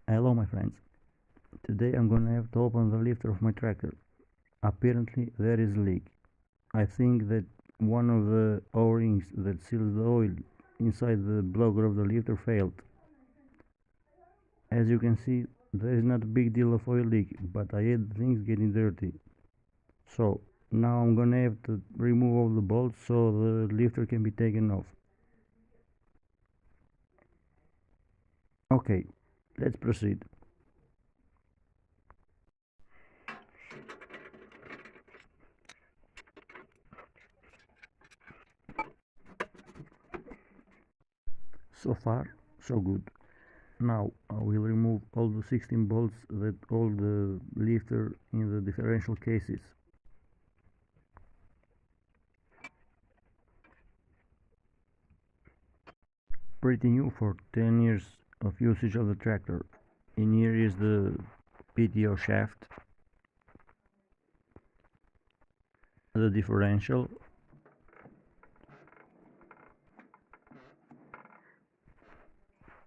Hello my friends, today I'm gonna have to open the lifter of my tractor. Apparently there is a leak. I think that one of the O-rings that seals the oil inside the blower of the lifter failed. As you can see, there is not a big deal of oil leak, but I hate things getting dirty. So now I'm gonna have to remove all the bolts so the lifter can be taken off. Okay, let's proceed. So far, so good. Now I will remove all the 16 bolts that hold the lifter in the differential cases. Pretty new for 10 years of usage of the tractor. In here is the PTO shaft, the differential,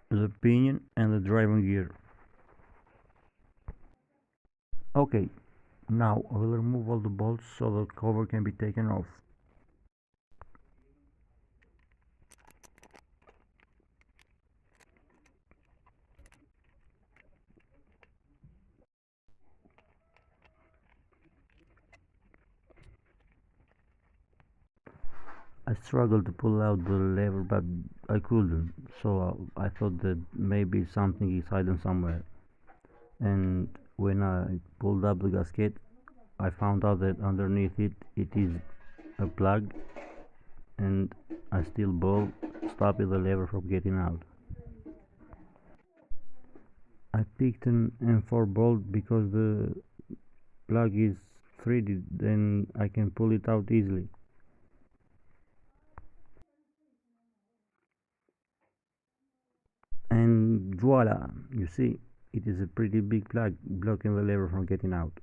the pinion and the driving gear. Okay, now I will remove all the bolts so the cover can be taken off. I struggled to pull out the lever but I couldn't, so I thought that maybe something is hidden somewhere. And when I pulled up the gasket, I found out that underneath it is a plug, and a steel ball stopping the lever from getting out. I picked an M4 bolt because the plug is threaded and I can pull it out easily. And voila, you see, it is a pretty big plug blocking the lever from getting out.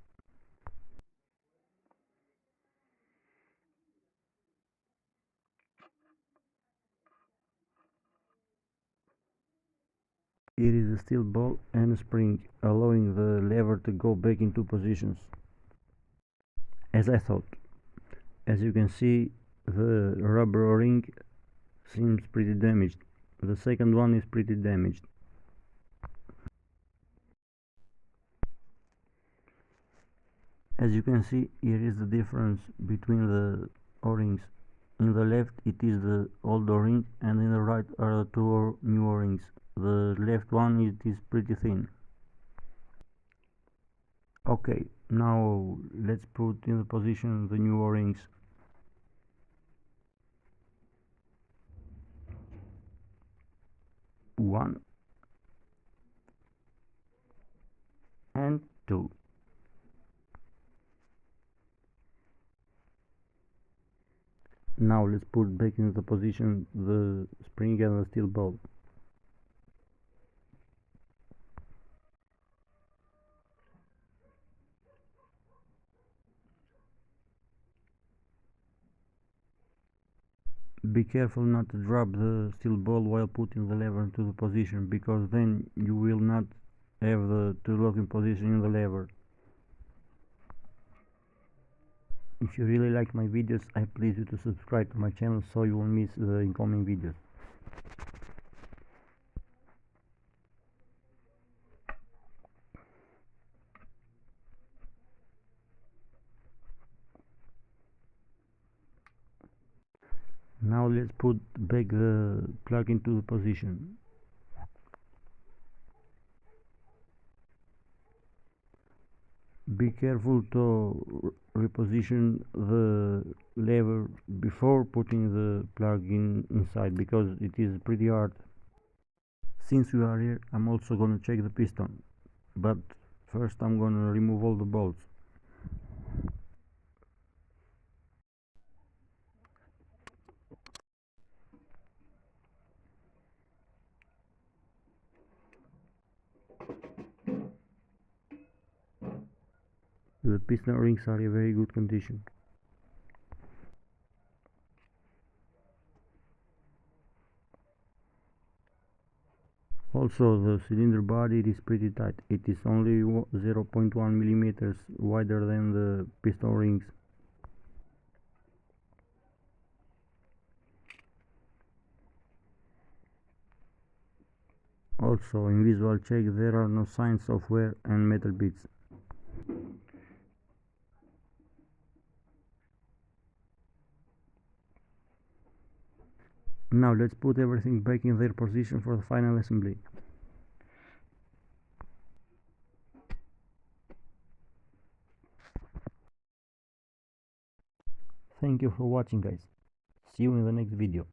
It is a steel ball and a spring, allowing the lever to go back into positions. As I thought. As you can see, the rubber ring seems pretty damaged. The second one is pretty damaged. As you can see, here is the difference between the O-rings. In the left it is the old O-ring and in the right are the two new O-rings. The left one it is pretty thin. Okay, now let's put in the position the new O-rings. One and two. Now let's put back into position the spring and the steel ball. Be careful not to drop the steel ball while putting the lever into the position, because then you will not have the two locking position in the lever. If you really like my videos, I please you to subscribe to my channel so you won't miss the incoming videos. Now let's put back the plug into the position. Be careful to reposition the lever before putting the plug inside, because it is pretty hard. Since we are here, I'm also gonna check the piston, but first I'm gonna remove all the bolts. The piston rings are in very good condition. Also, the cylinder body is pretty tight. It is only 0.1 millimeters wider than the piston rings. Also, in visual check there are no signs of wear and metal bits. Now let's put everything back in their position for the final assembly. Thank you for watching, guys. See you in the next video.